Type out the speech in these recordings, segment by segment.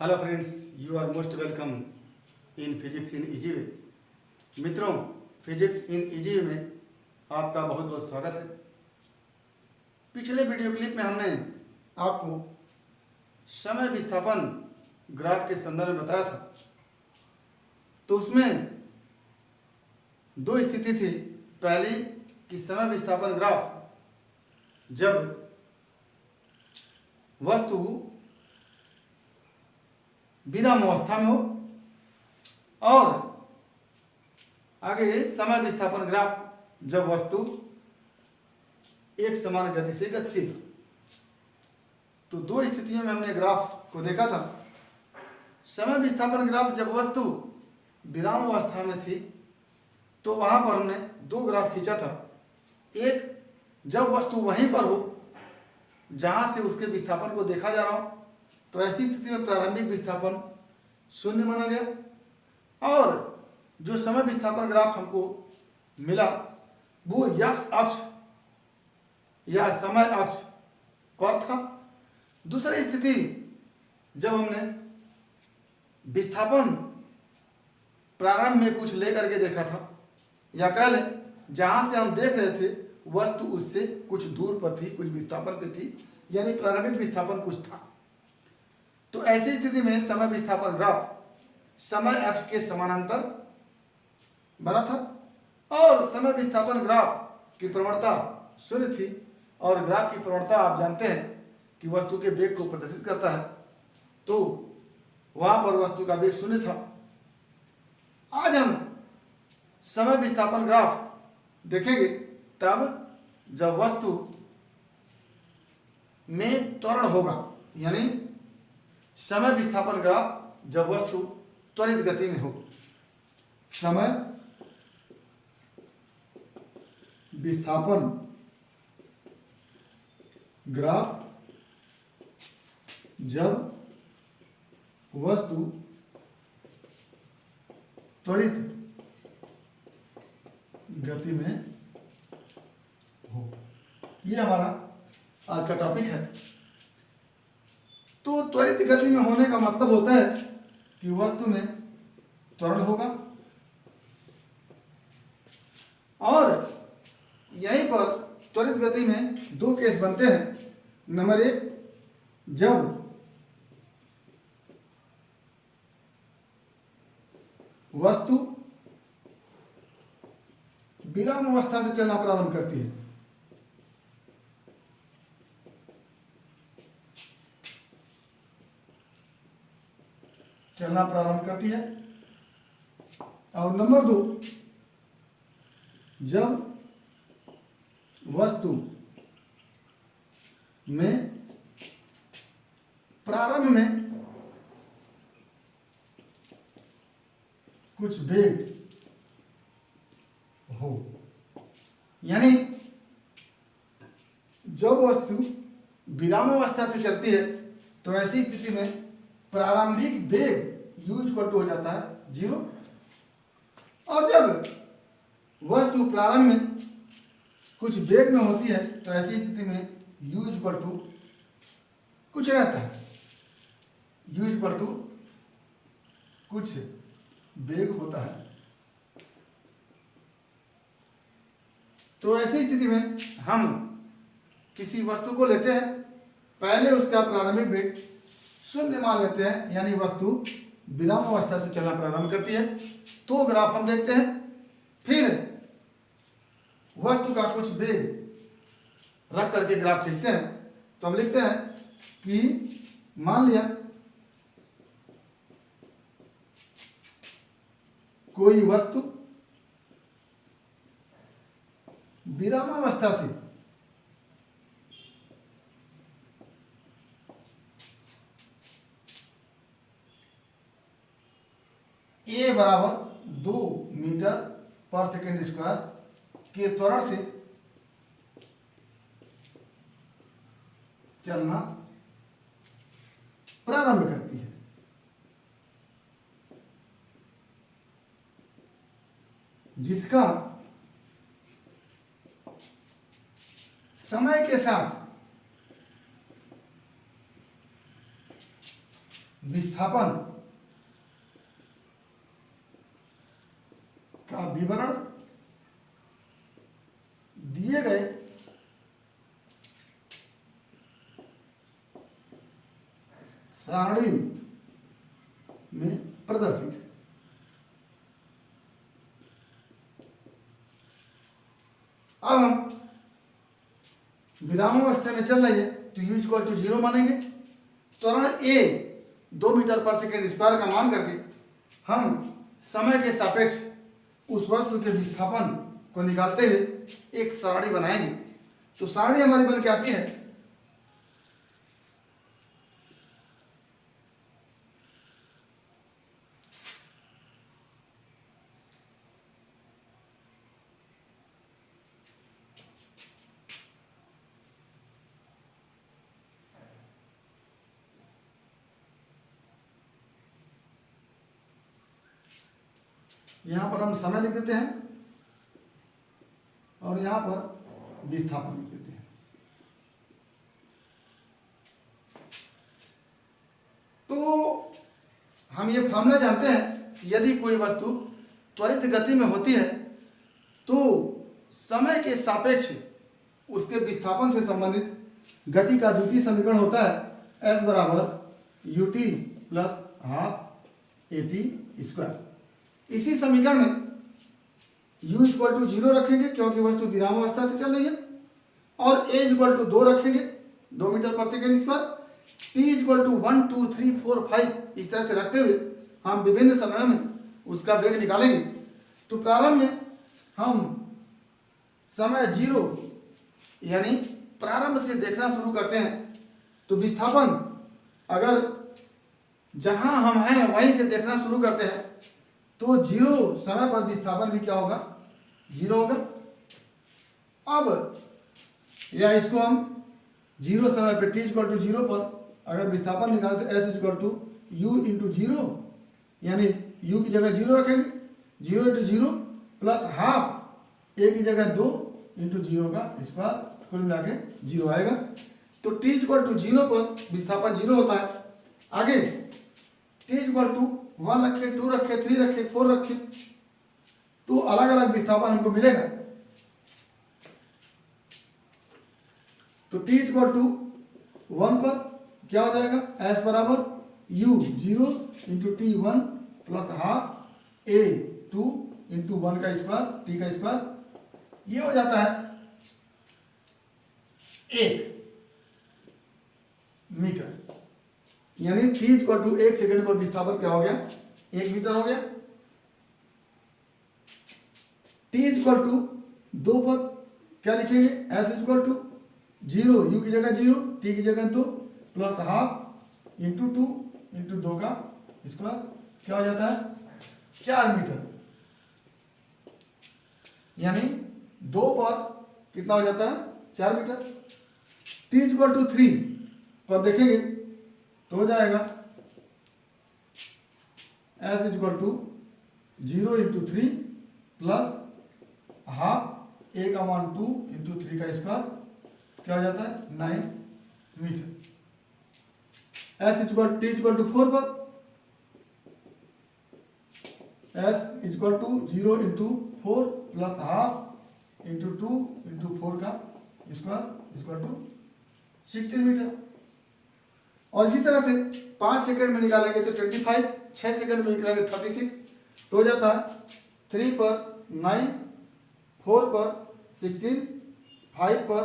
Hello friends, you are most welcome in physics in easy way. मित्रों, physics in easy वे में आपका बहुत बहुत स्वागत है। पिछले वीडियो क्लिप में हमने आपको समय विस्थापन ग्राफ के संदर्भ में बताया था। तो उसमें दो स्थिति थी। पहली कि समय विस्थापन ग्राफ जब वस्तु विराम अवस्था में हो, और आगे समय विस्थापन ग्राफ जब वस्तु एक समान गति से गतिशील। तो दो स्थितियों में हमने ग्राफ को देखा था। समय विस्थापन ग्राफ जब वस्तु विराम अवस्था में थी तो वहां पर हमने दो ग्राफ खींचा था। एक जब वस्तु वहीं पर हो जहां से उसके विस्थापन को देखा जा रहा हो, तो ऐसी स्थिति में प्रारंभिक विस्थापन शून्य माना गया। और जो समय विस्थापन ग्राफ हमको मिला वो एक्स अक्ष या समय अक्ष पर था। दूसरी स्थिति जब हमने विस्थापन प्रारंभ में कुछ लेकर के देखा था, या कह लें जहां से हम देख रहे थे वस्तु उससे कुछ दूर पर थी, कुछ विस्थापन पे थी, यानी प्रारंभिक विस्थापन कुछ था। तो ऐसी स्थिति में समय विस्थापन ग्राफ समय अक्ष के समानांतर बना था और समय विस्थापन ग्राफ की प्रवणता शून्य थी। और ग्राफ की प्रवणता आप जानते हैं कि वस्तु के वेग को प्रदर्शित करता है, तो वहां पर वस्तु का वेग शून्य था। आज हम समय विस्थापन ग्राफ देखेंगे तब जब वस्तु में त्वरण होगा, यानी समय विस्थापन ग्राफ जब वस्तु त्वरित गति में हो। समय विस्थापन ग्राफ जब वस्तु त्वरित गति में हो, ये हमारा आज का टॉपिक है। तो त्वरित गति में होने का मतलब होता है कि वस्तु में त्वरण होगा। और यहीं पर त्वरित गति में दो केस बनते हैं। नंबर एक, जब वस्तु विराम अवस्था से चलना प्रारंभ करती है। चलना प्रारंभ करती है। और नंबर दो, जब वस्तु में प्रारंभ में कुछ वेग हो, यानी जब वस्तु विराम अवस्था से चलती है तो ऐसी स्थिति में प्रारंभिक वेग यू इक्वल टू हो जाता है 0। और जब वस्तु प्रारंभ में कुछ वेग में होती है तो ऐसी स्थिति में यू इक्वल टू कुछ रहता है, यू इक्वल टू कुछ वेग होता है। तो ऐसी स्थिति में हम किसी वस्तु को लेते हैं, पहले उसका प्रारंभिक वेग शून्य मान लेते हैं, यानी वस्तु विराम अवस्था से चलना प्रारंभ करती है। तो ग्राफ हम देखते हैं। फिर वस्तु का कुछ वेग रख करके ग्राफ खींचते हैं। तो हम लिखते हैं कि मान लिया कोई वस्तु विराम अवस्था से ए बराबर 2 मीटर पर सेकेंड स्क्वायर के त्वरण से चलना प्रारंभ करती है। जिसका समय के साथ विस्थापन का विवरण दिए गए सारणी में प्रदर्शित है। अब हम विरामावस्था में चल रही है तो u इक्वल टू 0 मानेंगे। त्वरण a 2 मीटर पर सेकेंड स्क्वायर का मान करके हम समय के सापेक्ष उस वस्तु के विस्थापन को निकालते हुए एक सारणी बनाएंगे। तो सारणी हमारी बन के आती है यहां पर हम समय लिख देते हैं और यहां पर विस्थापन लिख देते हैं। तो हम ये फॉर्मूला जानते हैं कि यदि कोई वस्तु त्वरित गति में होती है तो समय के सापेक्ष उसके विस्थापन से संबंधित गति का द्वितीय समीकरण होता है s बराबर ut plus half at square. इसी समीकरण में u इक्वल टू 0 रखेंगे क्योंकि वस्तु विरामावस्था से चल रही है, और a इक्वल टू 2 रखेंगे 2 मीटर पर second square, t equal to 1 2 3 4 5 इस तरह से रखते हुए हम विभिन्न समयों में उसका वेग निकालेंगे। तो प्रारंभ में हम समय 0 यानी प्रारंभ से देखना शुरू करते हैं तो विस्थापन अगर जहां हम हैं वहीं से देखना शुरू करते हैं तो 0 समय पर विस्थापन भी क्या होगा, 0 होगा। अब या इसको हम 0 समय पे t इक्वल टू 0 पर अगर विस्थापन निकालें तो s equal to u into 0 यानी u की जगह 0 रखेंगे, 0 इंटू 0 प्लस हाफ a की जगह 2 इंटू 0 का स्क्वायर, कुल मिला के 0 आएगा। तो t इक्वल टू 0 पर विस्थापन 0 होता है। आगे t इक्वल टू 1 रखे, 2 रखे, 3 रखे, 4 रखे तो अलग अलग विस्थापन हमको मिलेगा। तो t इक्वल टू 1 पर क्या हो जाएगा, s बराबर u 0 into T 1 plus half a 2 into 1 का स्क्वायर t का स्क्वायर, ये हो जाता है 1 मीटर। यानी t इक्वल टू 1 सेकेंड पर विस्थापन क्या हो गया, 1 मीटर हो गया। t इक्वल टू 2 पर क्या लिखेंगे, s इक्वल टू 0 u की जगह 0 t की जगह 2 प्लस हाफ इंटू 2 इंटू 2 का स्क्वायर क्या हो जाता है 4 मीटर। यानी 2 पर कितना हो जाता है 4 मीटर। t इक्वल टू 3 पर देखेंगे तो हो जाएगा s equal to 0 into 3 plus half a का मान 2 इंटू 3 का स्क्वायर क्या हो जाता है 9 metre. s equal t equal to 4 पर s equal to 0 into 4 plus half into 2 into 4 का स्क्वायर इक्वल टू 16 मीटर। और इसी तरह से 5 सेकंड में निकालेंगे तो 25, 6 सेकंड में निकालेंगे 36 तो हो जाता है 3 पर 9, 4 पर 16, 5 पर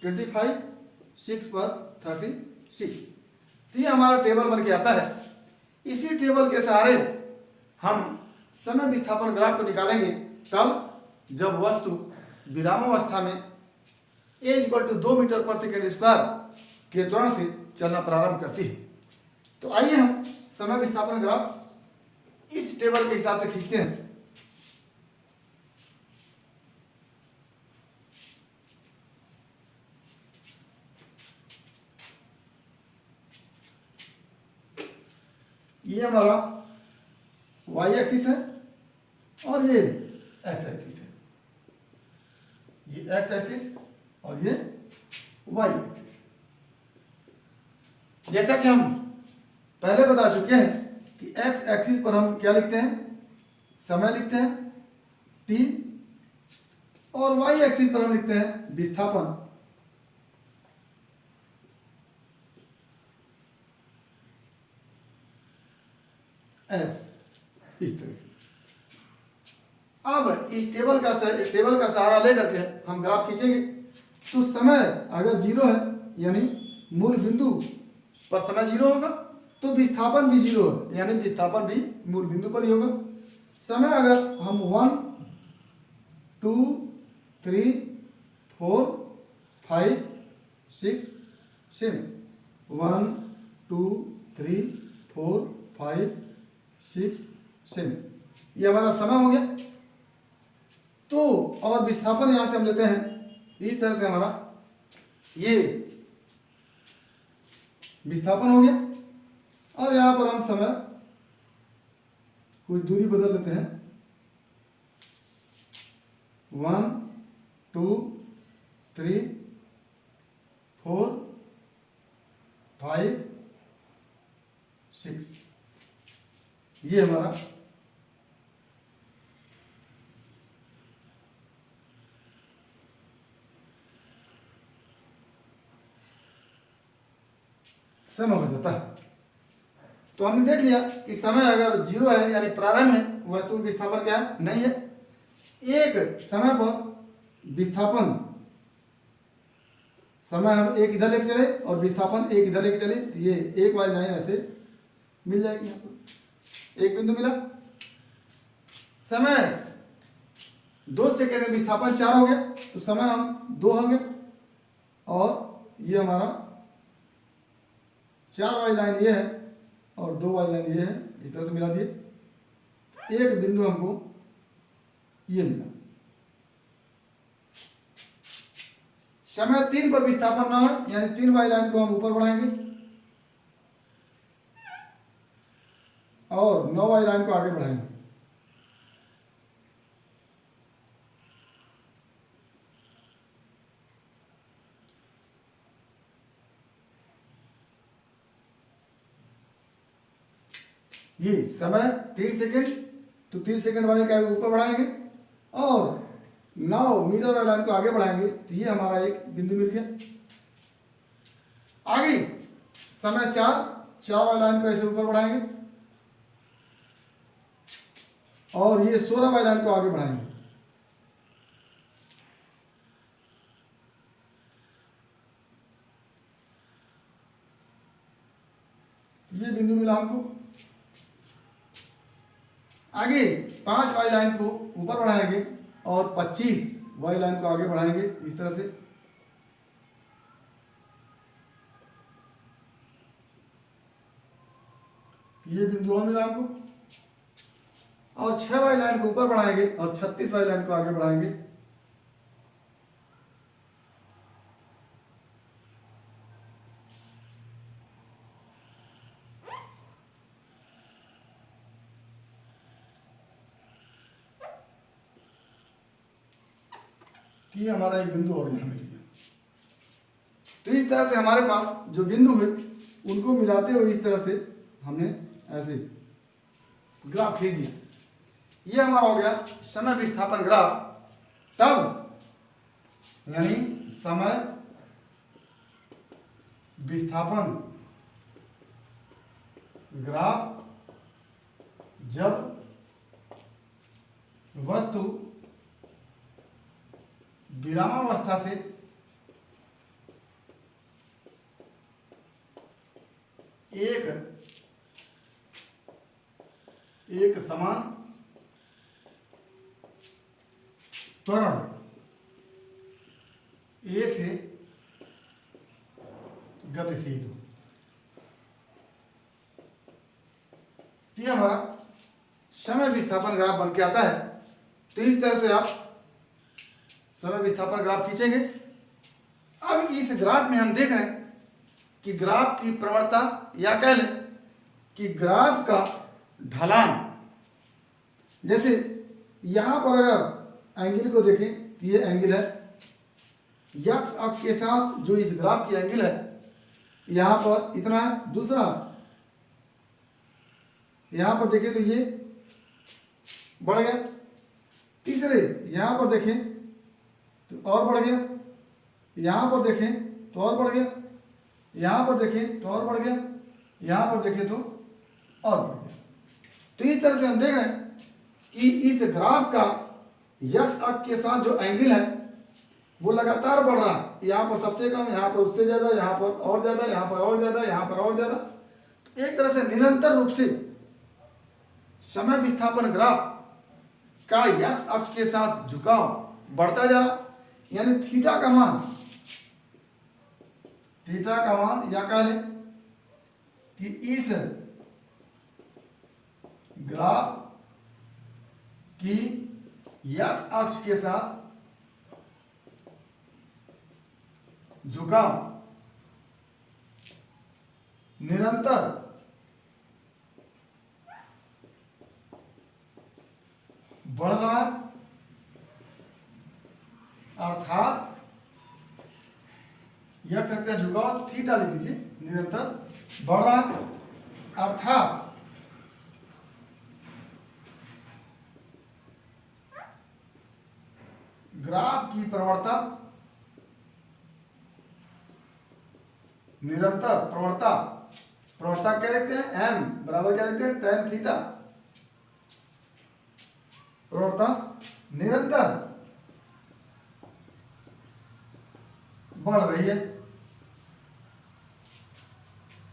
25, 6 पर 36। तो ये हमारा टेबल बन के आता है। इसी टेबल के सहारे हम समय विस्थापन ग्राफ को निकालेंगे तब जब वस्तु विरामावस्था में a इक्वल टू 2 मीटर पर सेकेंड स्क्वायर के त्वरण से चलना प्रारंभ करती है। तो आइए हम समय विस्थापन ग्राफ इस टेबल के हिसाब से खींचते हैं। ये हमारा y एक्सिस है और ये x एक्सिस है, ये x एक्सिस और ये y एक्सिस। जैसा कि हम पहले बता चुके हैं कि एक्स एक्सिस पर हम क्या लिखते हैं, समय लिखते हैं t, और वाई एक्सिस पर हम लिखते हैं विस्थापन। एस, इस तरह से। अब इस टेबल का सहारा लेकर के हम ग्राफ खींचेंगे। तो समय अगर जीरो है यानी मूल बिंदु पर समय जीरो होगा, तो विस्थापन भी जीरो है यानी विस्थापन भी मूल बिंदु पर ही होगा। समय अगर हम 1 2 3 4 5 6 7 1 2 3 4 5 6 7, ये हमारा समय हो गया। तो और विस्थापन यहां से हम लेते हैं इस तरह से, हमारा ये विस्थापन हो गया, और यहां पर हम समय कुछ दूरी बदल लेते हैं, 1 2 3 4 5 6, ये हमारा समय हो जाता है। तो हमने देख लिया कि समय अगर जीरो है यानी प्रारंभ में, वस्तु विस्थापन क्या है, नहीं है। एक समय पर विस्थापन, समय हम एक इधर लेके चले और विस्थापन एक इधर लेके चले, तो ये एक वाली लाइन ऐसे मिल जाएगी। यहाँ पर एक बिंदु मिला। समय 2 सेकेंड में विस्थापन 4 हो गया, तो समय हम 2 हो गए, और ये हमारा 4 वाली लाइन ये है और 2 वाली लाइन ये है, इस तरह से मिला दिए। एक बिंदु हमको ये मिला। समय 3 पर विस्थापन ना हो यानी 3 वाली लाइन को हम ऊपर बढ़ाएंगे और 9 वाली लाइन को आगे बढ़ाएंगे। ये समय 3 सेकेंड, तो 3 सेकेंड वाले का ऊपर बढ़ाएंगे और 9 मीटर वाली लाइन को आगे बढ़ाएंगे, तो ये हमारा एक बिंदु मिल गया। आगे समय 4 वाली लाइन को ऐसे ऊपर बढ़ाएंगे और ये 16 वाली लाइन को आगे बढ़ाएंगे। ये बिंदु मिला हमको। आगे 5 वाली लाइन को ऊपर बढ़ाएंगे और 25 वाली लाइन को आगे बढ़ाएंगे, इस तरह से। ये बिंदु और मिला हमको। और 6 वाली लाइन को ऊपर बढ़ाएंगे और 36 वाली लाइन को आगे बढ़ाएंगे। ये हमारा एक बिंदु और यहाँ मिल गया। तो इस तरह से हमारे पास जो बिंदु है उनको मिलाते हुए इस तरह से हमने ऐसे ग्राफ खींच दिया। ये हमारा हो गया समय विस्थापन ग्राफ। तब यानी समय विस्थापन ग्राफ जब वस्तु विरामावस्था से एक समान त्वरण ए से गतिशील हो। ये हमारा समय विस्थापन ग्राफ बन के आता है। तो इस तरह से आप समय विस्थापन ग्राफ खींचेंगे। अब इस ग्राफ में हम देख रहे हैं कि ग्राफ की प्रवणता, या कह लें कि ग्राफ का ढलान, जैसे यहां पर अगर एंगल को देखें तो ये एंगल है, एक्स अक्ष के साथ जो इस ग्राफ की एंगल है यहां पर इतना है, दूसरा यहां पर देखें तो ये बढ़ गया। तीसरे यहां पर देखें तो और बढ़ गया, यहां पर देखें तो और बढ़ गया, यहां पर देखें तो और बढ़ गया, यहां पर देखें तो और बढ़ गया। तो इस तरह से हम देख रहे हैं कि इस ग्राफ का एक्स अक्ष के साथ जो एंगल है वो लगातार बढ़ रहा है। यहाँ पर सबसे कम, यहाँ पर उससे ज़्यादा, यहाँ पर और ज़्यादा, यहाँ पर और ज़्यादा, यहाँ पर और ज़्यादा। तो एक तरह से निरंतर रूप से समय विस्थापन ग्राफ का एक्स अक्ष के साथ झुकाव बढ़ता जा रहा, यानी थीटा का मान या कह लें कि इस ग्राफ की एक्स अक्ष के साथ झुकाव निरंतर बढ़ रहा है, अर्थात एक्स अक्ष का झुकाव थीटा लिख लीजिए, निरंतर बढ़ रहा है, अर्थात ग्राफ की प्रवणता निरंतर प्रवणता क्या लिखते हैं, एम बराबर क्या लिखते हैं, tan थीटा। प्रवणता निरंतर बढ़ रही है,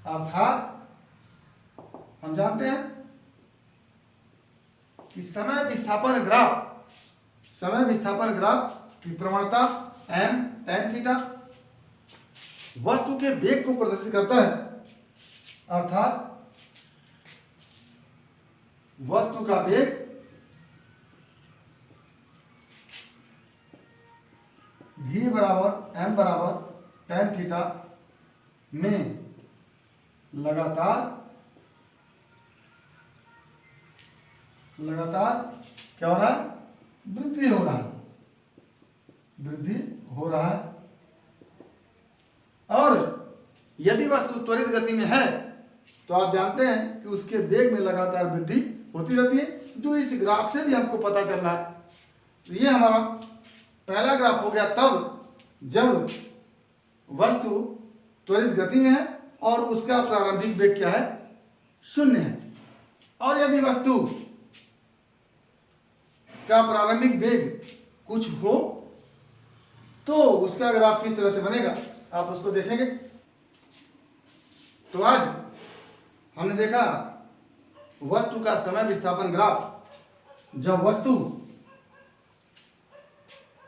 अर्थात हम जानते हैं कि समय विस्थापन ग्राफ की प्रवणता एम tan थीटा वस्तु के वेग को प्रदर्शित करता है, अर्थात वस्तु का वेग v बराबर m बराबर tan थीटा में लगातार क्या हो रहा है, वृद्धि हो रहा है। और यदि वस्तु त्वरित गति में है तो आप जानते हैं कि उसके वेग में लगातार वृद्धि होती रहती है, जो इस ग्राफ से भी हमको पता चल रहा है। तो ये हमारा पहला ग्राफ हो गया तब जब वस्तु त्वरित गति में है और उसका प्रारंभिक वेग क्या है, 0 है। और यदि वस्तु का प्रारंभिक वेग कुछ हो तो उसका ग्राफ किस तरह से बनेगा, आप उसको देखेंगे। तो आज हमने देखा वस्तु का समय विस्थापन ग्राफ जब वस्तु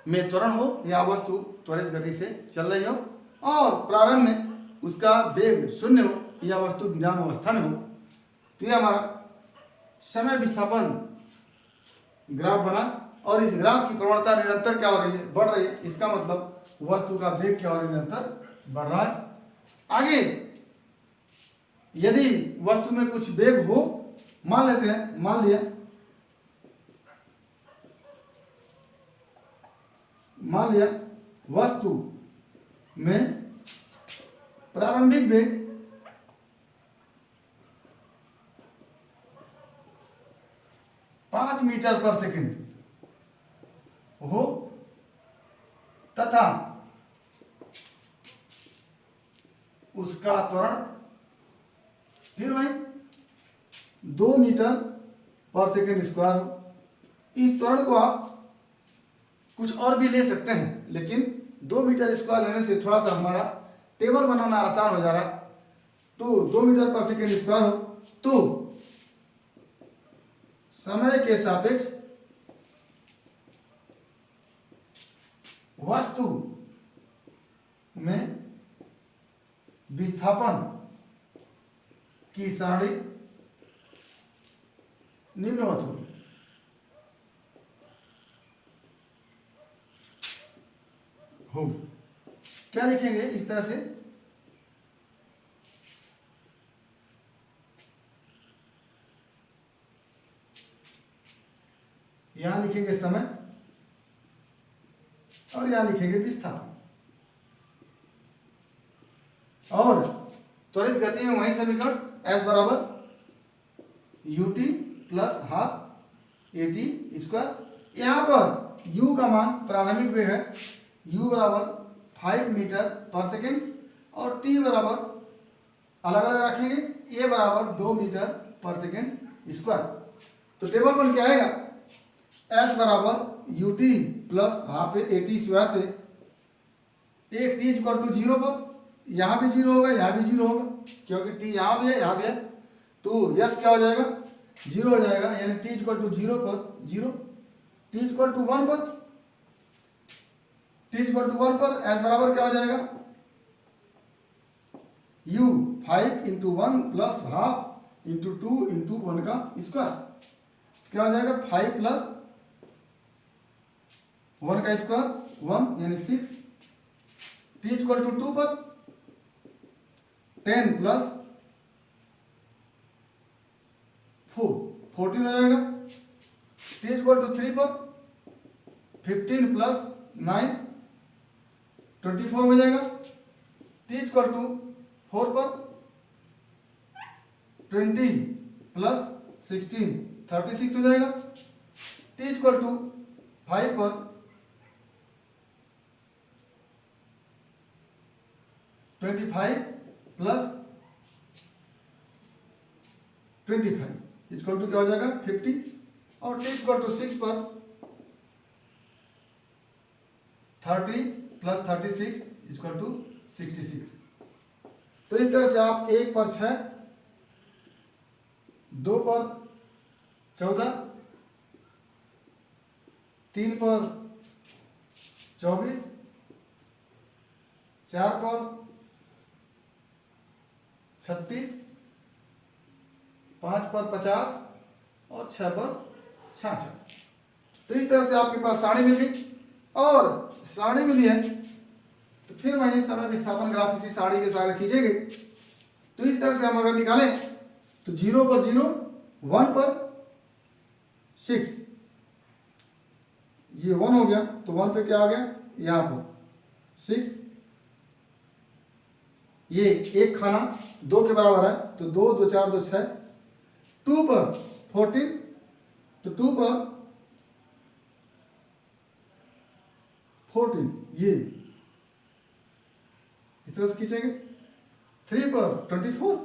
में त्वरण हो या वस्तु त्वरित गति से चल रही हो और प्रारंभ में उसका वेग 0 हो या वस्तु विराम अवस्था में हो। तो यह हमारा समय विस्थापन ग्राफ बना और इस ग्राफ की प्रवणता निरंतर क्या हो रही है, बढ़ रही है। इसका मतलब वस्तु का वेग क्या हो रहा है, निरंतर बढ़ रहा है। आगे यदि वस्तु में कुछ वेग हो, मान लेते हैं, मान लिया वस्तु में प्रारंभिक वेग 5 मीटर पर सेकंड हो तथा उसका त्वरण फिर वही 2 मीटर पर सेकंड स्क्वायर हो। इस त्वरण को आप कुछ और भी ले सकते हैं, लेकिन 2 मीटर स्क्वायर लेने से थोड़ा सा हमारा टेबल बनाना आसान हो जा रहा है। तो 2 मीटर पर सेकंड स्क्वायर हो तो समय के सापेक्ष वस्तु में विस्थापन की सारणी निम्नवत होगी। क्या लिखेंगे इस तरह से, यहां लिखेंगे समय और यहां लिखेंगे विस्थापन। और त्वरित गति में वही समीकरण S बराबर ut plus half at square. यहाँ पर u का मान प्रारंभिक वेग है, u बराबर 5 मीटर पर सेकेंड और t बराबर अलग अलग रखेंगे, a बराबर 2 मीटर पर सेकेंड स्क्वायर। तो टेबल पर क्या आएगा, s बराबर ut plus half at square से एक t इक्वल टू 0 पर, यहाँ भी 0 होगा, यहाँ भी 0 होगा, क्योंकि t यहाँ भी है, यहाँ भी है, तो यस क्या हो जाएगा, 0 हो जाएगा, यानी t इक्वल टू 0 पर 0, t इक्वल टू 1 पर, t इक्वल टू 1 पर s बराबर क्या हो जाएगा, u 5 into 1 plus half into 2 into 1 का स्क्वायर, क्या हो जाएगा 5 प्लस 1 का स्क्वायर 1 यानी 6, t इक्वल टू 2 पर 10 प्लस 4 14 हो जाएगा, t इक्वल टू 3 पर 15 प्लस 9 24 हो जाएगा, t इक्वल टू 4 पर 20 प्लस 16 36 हो जाएगा, t इक्वल टू 5 पर 25 प्लस 25 इक्वल टू क्या हो जाएगा 50, और t इक्वल टू 6 पर 30 प्लस 36 इक्वल टू 66। तो इस तरह से आप 1 पर 6, 2 पर 14, 3 पर 24, 4 पर 36, 5 पर 50 और 6 पर 66। तो इस तरह से आपके पास सारणी मिल गई, और सारणी मिली है तो फिर वहीं समय विस्थापन ग्राफ इसी सारणी के साथ खींचेंगे। तो इस तरह से हम अगर निकालें तो 0 पर 0, 1 पर 6, ये 1 हो गया, तो 1 पे क्या आ गया, यहाँ पर 6, ये एक खाना 2 के बराबर है, तो 2 2 4 2 6, 2 पर 14, तो 2 पर 14, ये इस तरह से खींचेंगे, 3 पर 24,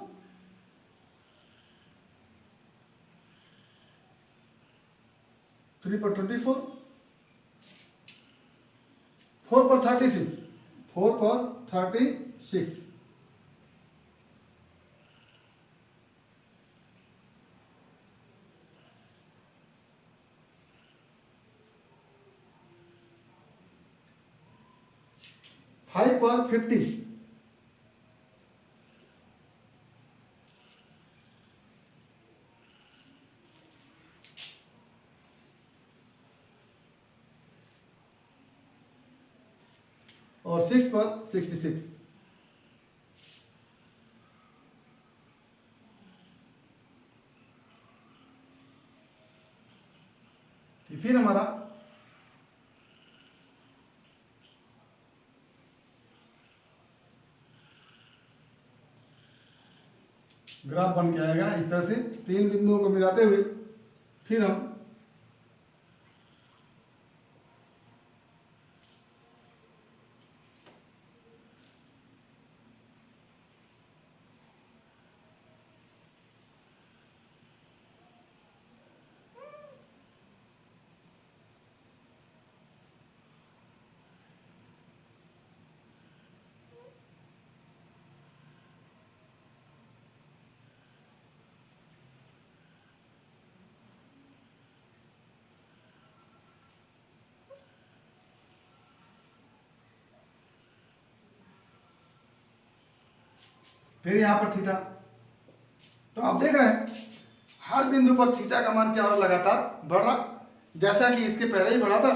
3 पर 24, 4 पर 36, 4 पर 36, फाइव पर 50, और 6 पर 66। फिर हमारा ग्राफ बन के आएगा इस तरह से, 3 बिंदुओं को मिलाते हुए फिर हम फिर यहाँ पर थीटा, तो आप देख रहे हैं हर बिंदु पर थीटा का मान क्या हो रहा, लगातार बढ़ रहा, जैसा कि इसके पहले ही बढ़ा था।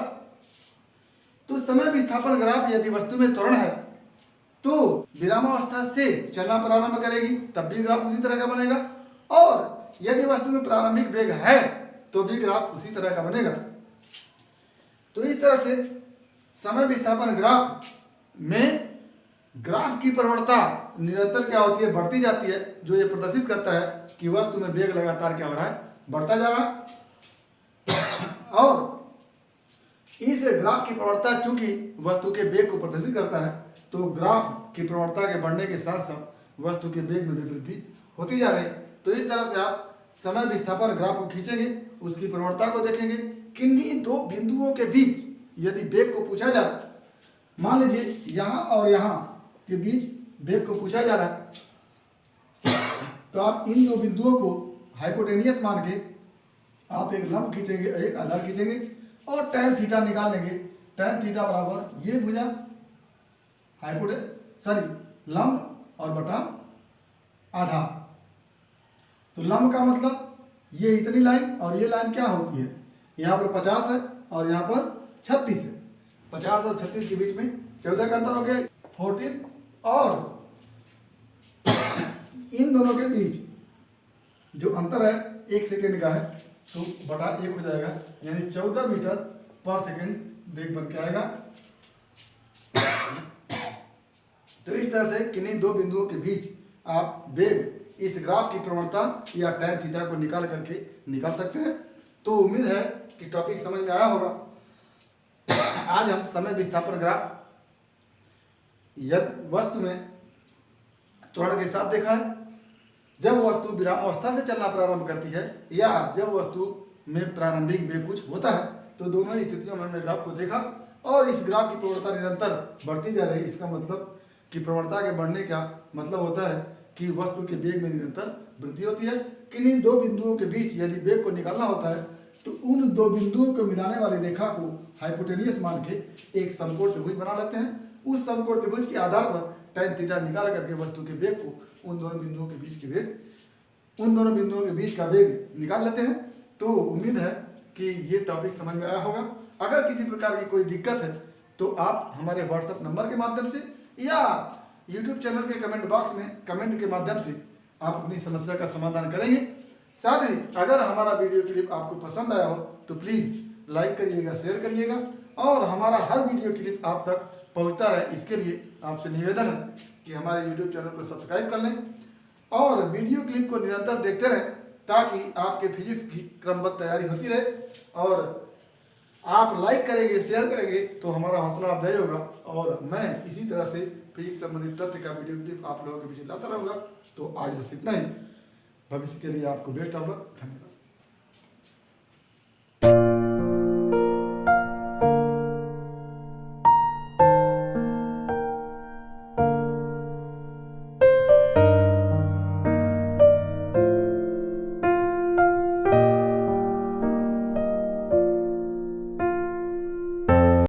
तो समय विस्थापन ग्राफ यदि वस्तु में त्वरण है तो विरामावस्था से चलना प्रारंभ करेगी, तब भी ग्राफ उसी तरह का बनेगा, और यदि वस्तु में प्रारंभिक वेग है तो भी ग्राफ उसी तरह का बनेगा। तो इस तरह से समय विस्थापन ग्राफ में ग्राफ की प्रवणता निरंतर क्या होती है, बढ़ती जाती है, जो ये प्रदर्शित करता है कि वस्तु में वेग लगातार क्या हो रहा है, बढ़ता जा रहा है। और इस ग्राफ की प्रवणता चूंकि वस्तु के वेग को प्रदर्शित करता है, तो ग्राफ की प्रवणता के बढ़ने के साथ साथ वस्तु के वेग में भी वृद्धि होती जा रही है। तो इस तरह से आप समय विस्थापन ग्राफ को खींचेंगे, उसकी प्रवणता को देखेंगे, किन्हीं दो बिंदुओं के बीच यदि वेग को पूछा जा रहा है, मान लीजिए यहाँ और यहाँ के बीच वेग को पूछा जा रहा है, तो आप इन दो बिंदुओं को हाइपोटेनियस मान के आप एक लंब खींचेंगे, एक आधार खींचेंगे और tan थीटा निकाल लेंगे। tan थीटा बराबर ये भुजा लंब और बटा आधा। तो लंब का मतलब ये इतनी लाइन और ये लाइन क्या होती है, यहाँ पर 50 है और यहाँ पर 36 है। 50 और 36 के बीच में 14 का अंतर हो गया 14, और इन दोनों के बीच जो अंतर है 1 सेकेंड का है, तो बटा 1 हो जाएगा, यानी 14 मीटर पर सेकेंड वेग बन के आएगा। तो इस तरह से किन्हीं दो बिंदुओं के बीच आप वेग इस ग्राफ की प्रवणता या tan थीटा को निकाल करके निकाल सकते हैं। तो उम्मीद है कि टॉपिक समझ में आया होगा। आज हम समय विस्थापन ग्राफ वस्तु में त्वरण के साथ देखा है। जब वस्तु विरामावस्था से चलना प्रारंभ करती है या जब वस्तु में प्रारंभिक वेग कुछ होता है, तो दोनों ही स्थितियों में हमने ग्राफ को देखा और इस ग्राफ की प्रवणता निरंतर बढ़ती जा रही है। इसका मतलब कि प्रवणता के बढ़ने का मतलब होता है कि वस्तु के वेग में निरंतर वृद्धि होती है। किन्हीं दो बिंदुओं के बीच यदि वेग को निकालना होता है, तो उन दो बिंदुओं को मिलाने वाली रेखा को हाइपोटेनियस मान के एक समकोण त्रिभुज बना लेते हैं। उस समकोण त्रिभुज के आधार पर tan थीटा निकाल करके वस्तु के वेग को उन दोनों बिंदुओं के बीच का वेग निकाल लेते हैं। तो उम्मीद है कि ये टॉपिक समझ में आया होगा। अगर किसी प्रकार की कोई दिक्कत है तो आप हमारे व्हाट्सएप नंबर के माध्यम से या यूट्यूब चैनल के कमेंट बॉक्स में कमेंट के माध्यम से आप अपनी समस्या का समाधान करेंगे। साथ ही अगर हमारा वीडियो क्लिप आपको पसंद आया हो तो प्लीज़ लाइक करिएगा, शेयर करिएगा और हमारा हर वीडियो क्लिप आप तक पहुंचता रहे, इसके लिए आपसे निवेदन है कि हमारे यूट्यूब चैनल को सब्सक्राइब कर लें और वीडियो क्लिप को निरंतर देखते रहें, ताकि आपके फिजिक्स की क्रमबद्ध तैयारी होती रहे। और आप लाइक करेंगे, शेयर करेंगे तो हमारा हौसला अफजाई होगा और मैं इसी तरह से फिजिक्स संबंधित तथ्य का वीडियो क्लिप आप लोगों के बीच लाता रहूँगा। तो आज बस इतना ही। भविष्य के लिए आपको बेस्ट ऑफ लक। धन्यवाद।